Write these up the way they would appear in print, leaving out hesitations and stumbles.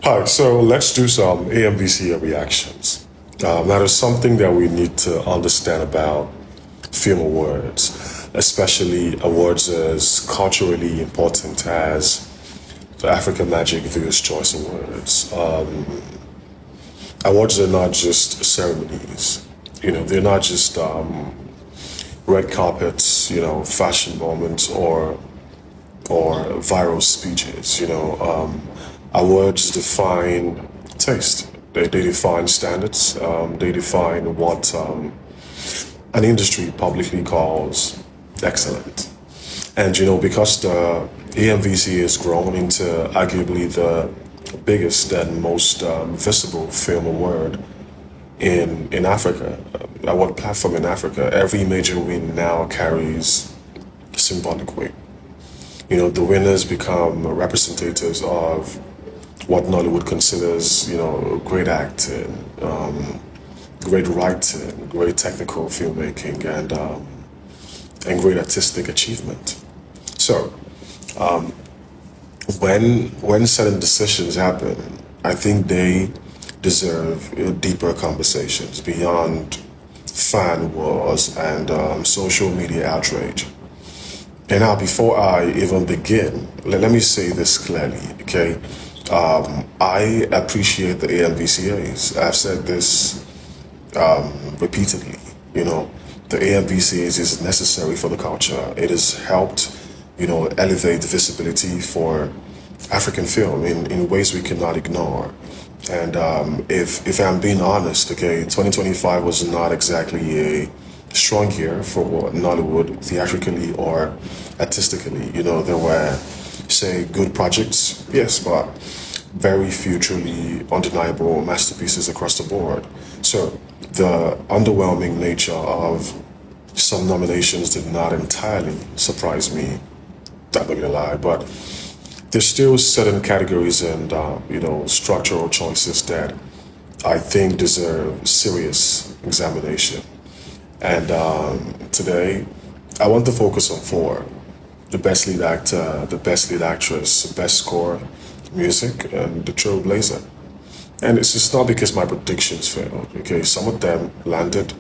All right, so let's do some AMVCA reactions. Now, there's something that we need to understand about film awards, especially awards as culturally important as the African Magic Viewers' Choice Awards. Awards are not just ceremonies, they're not just red carpets, fashion moments or viral speeches. Awards define taste. They define standards. They define what an industry publicly calls excellent. And because the AMVCA has grown into arguably the biggest and most visible film award in Africa, award platform in Africa, every major win now carries symbolic weight. The winners become representatives of what Nollywood considers, great acting, great writing, great technical filmmaking, and great artistic achievement. So, when certain decisions happen, I think they deserve deeper conversations beyond fan wars and social media outrage. And now, before I even begin, let me say this clearly, okay? I appreciate the AMVCAs. I've said this repeatedly. The AMVCAs is necessary for the culture. It has helped, elevate the visibility for African film in ways we cannot ignore. And if I'm being honest, okay, 2025 was not exactly a strong year for Nollywood theatrically or artistically. There were, say, good projects, yes, but very few truly undeniable masterpieces across the board. So the underwhelming nature of some nominations did not entirely surprise me, I'm not gonna lie, but there's still certain categories and structural choices that I think deserve serious examination. And today, I want to focus on four: the best lead actor, the best lead actress, the best score, music, and the trailblazer. And it's just not because my predictions failed, okay? Some of them landed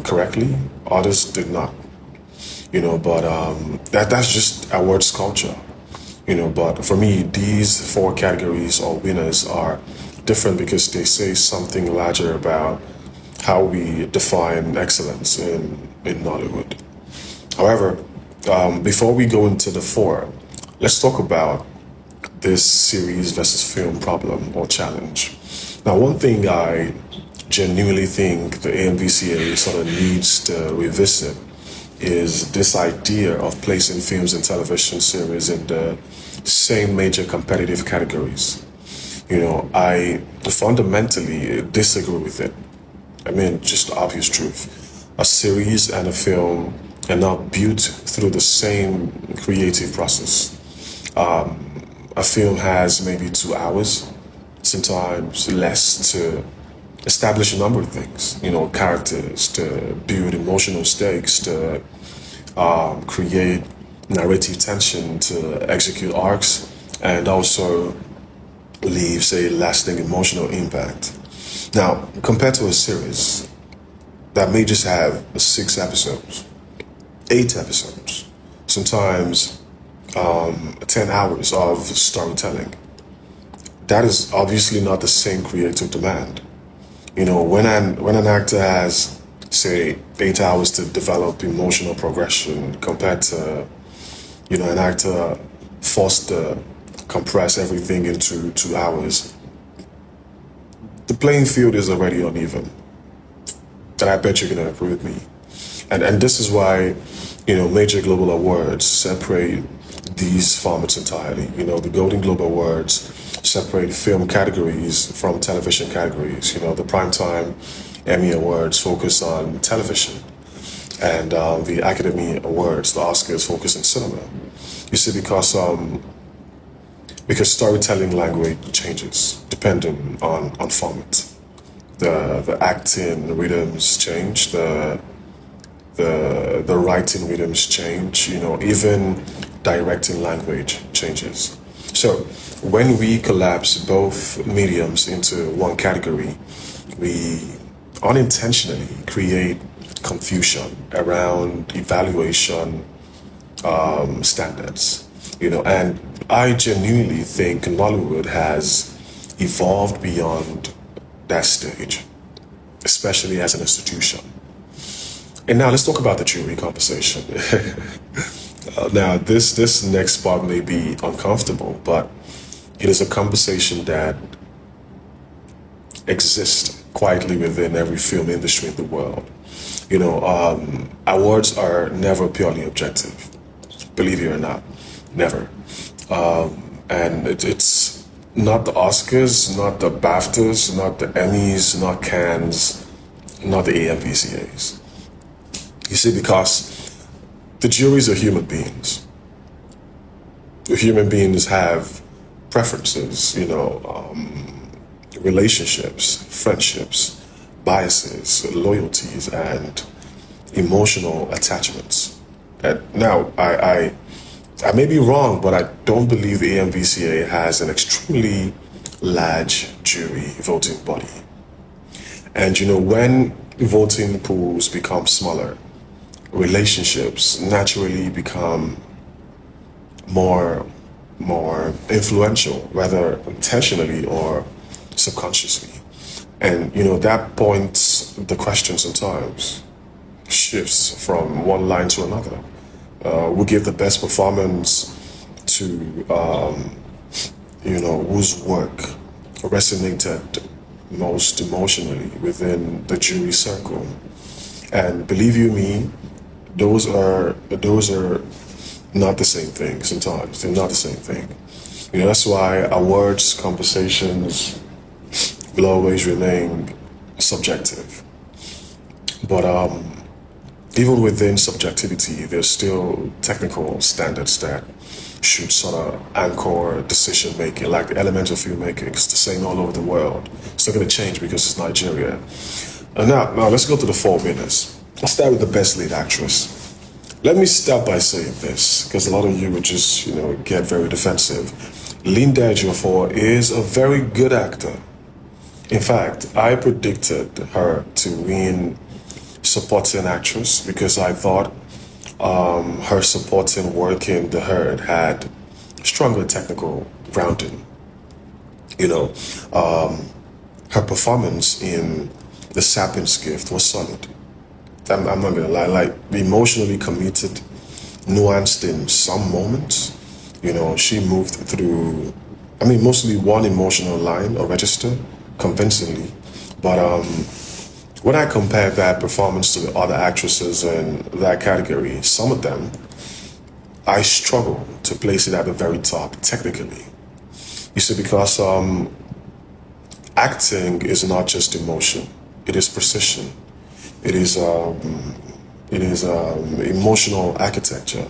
correctly, others did not. But that's just awards culture. But for me, these four categories or winners are different because they say something larger about how we define excellence in Nollywood. However, before we go into the four, let's talk about this series versus film problem or challenge. Now, one thing I genuinely think the AMVCA sort of needs to revisit is this idea of placing films and television series in the same major competitive categories. I fundamentally disagree with it. I mean, just the obvious truth. A series and a film are not built through the same creative process. A film has maybe 2 hours, sometimes less, to establish a number of things, characters, to build emotional stakes, to create narrative tension, to execute arcs, and also leaves a lasting emotional impact. Now, compared to a series that may just have 6 episodes, 8 episodes, sometimes 10 hours of storytelling, that is obviously not the same creative demand. When an actor has, say, 8 hours to develop emotional progression compared to, an actor forced to compress everything into 2 hours, the playing field is already uneven. And I bet you're gonna agree with me. And this is why, major global awards separate these formats entirely. The Golden Globe Awards separate film categories from television categories. The Primetime Emmy Awards focus on television, and the Academy Awards, the Oscars, focus on cinema. You see, because storytelling language changes depending on format. The acting rhythms change, the writing rhythms change, even directing language changes. So when we collapse both mediums into one category, we unintentionally create confusion around evaluation standards. And I genuinely think Nollywood has evolved beyond that stage, especially as an institution. And now let's talk about the jury conversation. Now, this next part may be uncomfortable, but it is a conversation that exists quietly within every film industry in the world. Awards are never purely objective, believe it or not, never. And it's not the Oscars, not the BAFTAs, not the Emmys, not Cannes, not the AMVCAs. You see, because the juries are human beings. Human beings have preferences, relationships, friendships, biases, loyalties, and emotional attachments. And now, I may be wrong, but I don't believe the AMVCA has an extremely large jury voting body. And when voting pools become smaller, relationships naturally become more influential, whether intentionally or subconsciously. And that points the question sometimes shifts from one line to another. We give the best performance to whose work resonated most emotionally within the jury circle. And believe you me, those are not the same thing. Sometimes they're not the same thing. That's why awards conversations will always remain subjective. But even within subjectivity, there's still technical standards that should sort of anchor decision making, like the element of filmmaking. It's the same all over the world. It's not going to change because it's Nigeria. And now let's go to the 4 winners. Let's start with the best lead actress. Let me start by saying this, because a lot of you would just, get very defensive. Linda Ejiofor is a very good actor. In fact, I predicted her to win supporting actress because I thought her supporting work in The Herd had stronger technical grounding. Her performance in The Sapiens Gift was solid. I'm not gonna lie, like emotionally committed, nuanced in some moments. She moved through, mostly one emotional line or register convincingly. But when I compare that performance to the other actresses in that category, some of them, I struggle to place it at the very top technically. You see, because acting is not just emotion, it is precision. It is emotional architecture.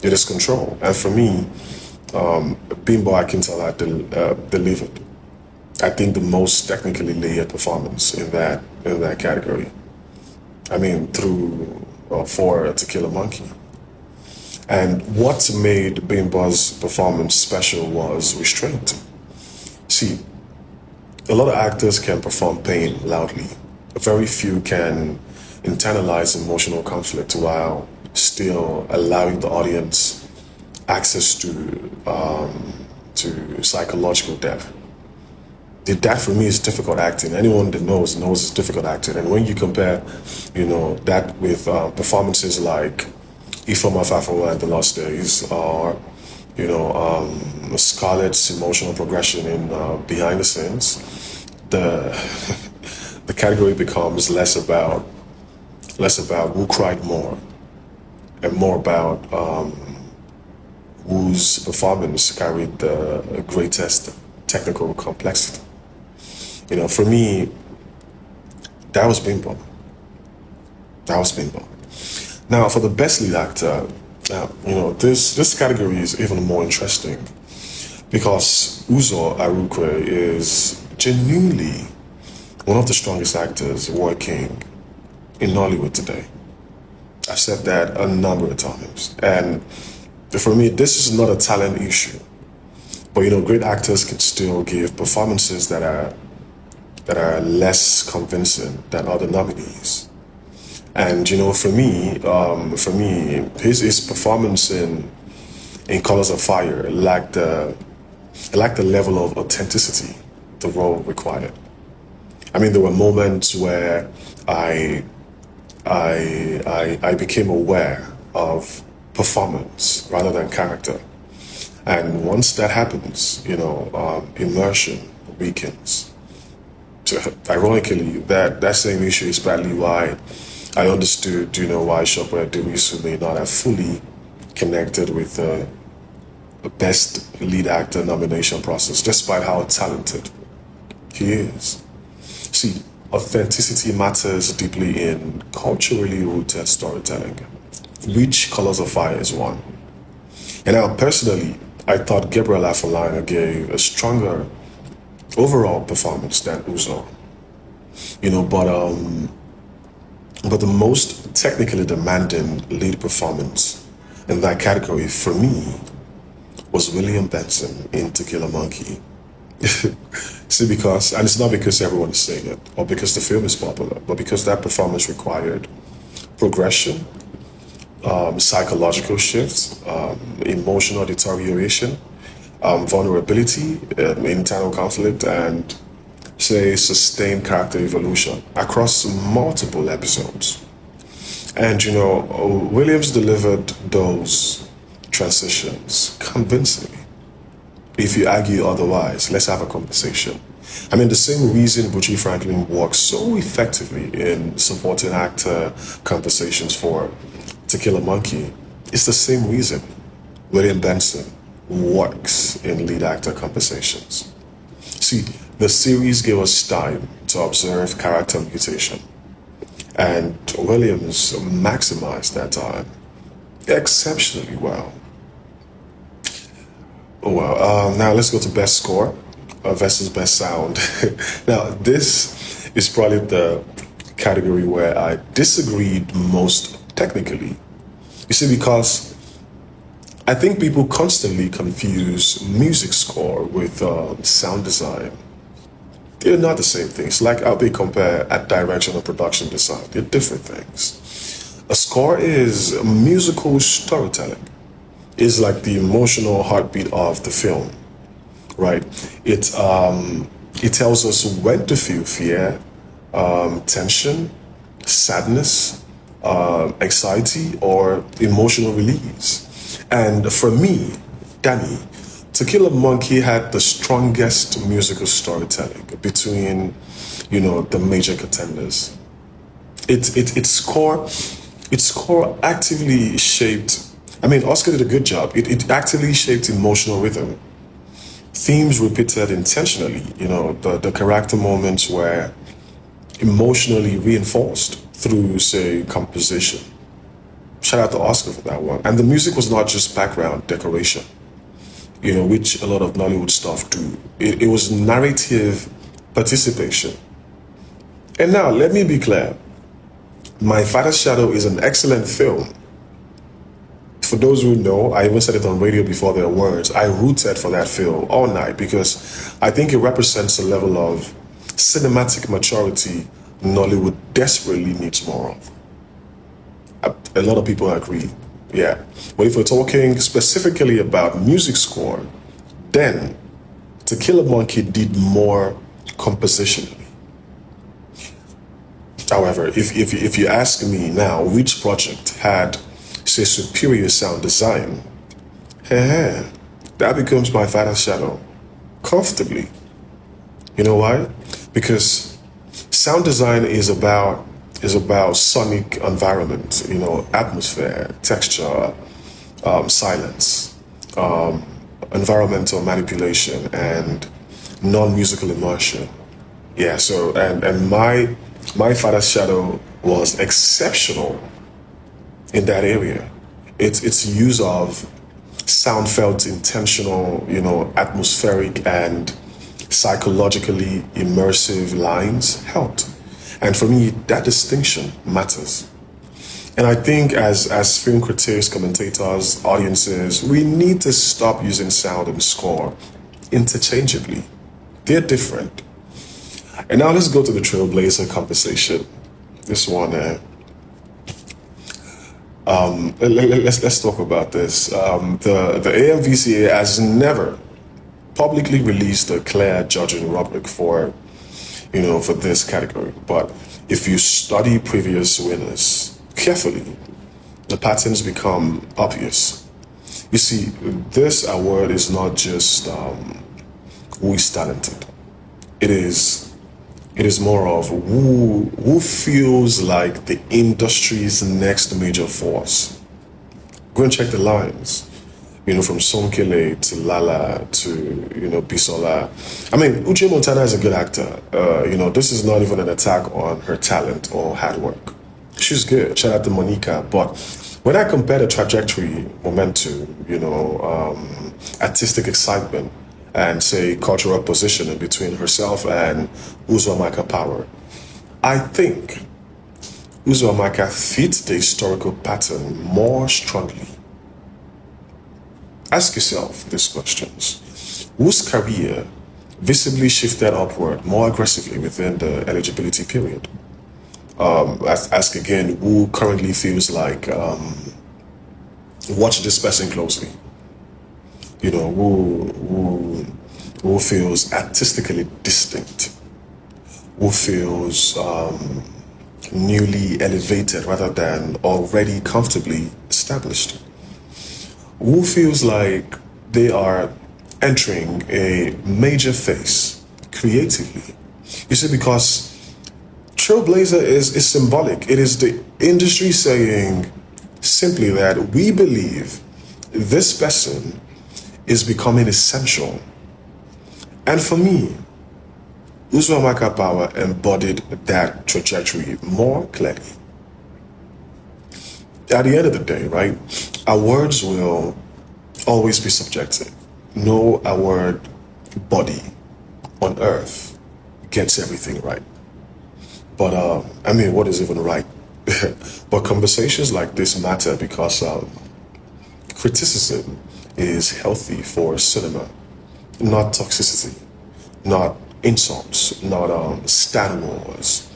It is control. And for me, Bimbo Akintola delivered, I think, the most technically layered performance in that category. Through For To Kill a Monkey. And what made Bimbo's performance special was restraint. See, a lot of actors can perform pain loudly. Very few can internalize emotional conflict while still allowing the audience access to psychological depth. That for me is difficult acting. Anyone that knows it's difficult acting. And when you compare, that with performances like Ifeoma Fafawa and The Lost Days, or Scarlett's emotional progression in Behind the Scenes, the category becomes less about who cried more and more about whose performance carried the greatest technical complexity. For me, that was Bimbo. Now, for the best lead actor, this category is even more interesting because Uzo Arukwe is genuinely one of the strongest actors working in Nollywood today. I've said that a number of times. And for me, this is not a talent issue, But great actors can still give performances that are less convincing than other nominees. And for me, his performance in Colors of Fire lacked the level of authenticity the role required. I mean, there were moments where I became aware of performance rather than character. And once that happens, immersion weakens. Ironically, that same issue is partly why I understood, why Shopware Dewisu may not have fully connected with the Best Lead Actor nomination process, despite how talented he is. See, authenticity matters deeply in culturally rooted storytelling, which Colors of Fire is one. And now, personally, I thought Gabriel Afolayan gave a stronger overall performance than Uzo. But the most technically demanding lead performance in that category for me was William Benson in To Kill a Monkey. See, and it's not because everyone is saying it or because the film is popular, but because that performance required progression, psychological shifts, emotional deterioration, vulnerability, internal conflict, and say sustained character evolution across multiple episodes. And Williams delivered those transitions convincingly. If you argue otherwise, let's have a conversation. I mean, the same reason Bucci Franklin works so effectively in supporting actor conversations for To Kill a Monkey is the same reason William Benson works in lead actor conversations. See, the series gave us time to observe character mutation, and Williams maximized that time exceptionally well. Well, now let's go to best score versus best sound. Now, this is probably the category where I disagreed most technically. You see, because I think people constantly confuse music score with sound design. They're not the same things. Like how they compare at direction or production design. They're different things. A score is musical storytelling. It's like the emotional heartbeat of the film, right? It tells us when to feel fear, tension, sadness, anxiety, or emotional release. And for me, DAMI, To Kill a Monkey had the strongest musical storytelling between, the major contenders. Its score actively shaped. I mean, Oscar did a good job. It actively shaped emotional rhythm. Themes repeated intentionally. The character moments were emotionally reinforced through, say, composition. Shout out to Oscar for that one. And the music was not just background decoration, which a lot of Nollywood stuff do. It was narrative participation. And now, let me be clear. My Father's Shadow is an excellent film. For those who know, I even said it on radio before the awards, I rooted for that film all night because I think it represents a level of cinematic maturity Nollywood desperately needs more of. A lot of people agree, yeah. But if we're talking specifically about music score, then To Kill a Monkey did more compositionally. However, if you ask me now which project had, say, superior sound design, that becomes My Father's Shadow comfortably. You know why? Because sound design is about sonic environment, atmosphere, texture, silence, environmental manipulation, and non-musical immersion. Yeah, so and my Father's Shadow was exceptional in that area. Its use of sound felt intentional, atmospheric and psychologically immersive lines helped. And for me, that distinction matters. And I think as film critics, commentators, audiences, we need to stop using sound and score interchangeably. They're different. And now let's go to the Trailblazer conversation. This one, let's talk about this. The AMVCA has never publicly released a clear judging rubric for this category. But if you study previous winners carefully, the patterns become obvious. You see, this award is not just who is talented. It is more of who feels like the industry's next major force. Go and check the lines. From Sonkele to Lala to, Bisola. I mean, Uche Montana is a good actor. This is not even an attack on her talent or hard work. She's good. Shout out to Monica. But when I compare the trajectory, momentum, artistic excitement, and say cultural positioning between herself and Uzwamaka Power, I think Uzwamaka fits the historical pattern more strongly. Ask yourself these questions. Whose career visibly shifted upward more aggressively within the eligibility period? Ask again, who currently feels like, watch this person closely. Who feels artistically distinct, who feels newly elevated rather than already comfortably established, who feels like they are entering a major phase creatively. You see, because Trailblazer is symbolic. It is the industry saying simply that we believe this person is becoming essential. And for me, Uzwamaka Power embodied that trajectory more clearly. At the end of the day, right, awards will always be subjective. No award body on earth gets everything right. But, what is even right? But conversations like this matter because criticism is healthy for cinema. Not toxicity, not insults, not Star Wars.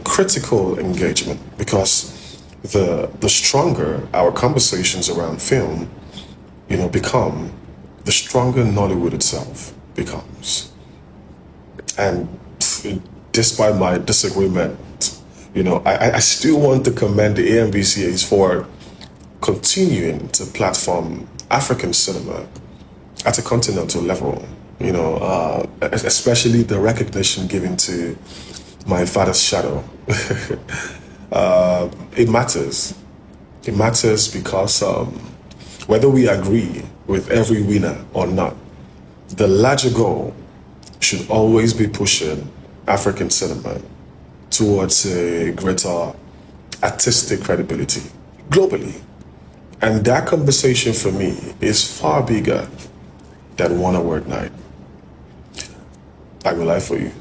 Critical engagement, because the stronger our conversations around film, become, the stronger Nollywood itself becomes. And despite my disagreement, I still want to commend the AMVCAs for continuing to platform African cinema at a continental level, especially the recognition given to my father's shadow. It matters. It matters because whether we agree with every winner or not, the larger goal should always be pushing African cinema towards a greater artistic credibility globally. And that conversation for me is far bigger than one award night. I will lie for you.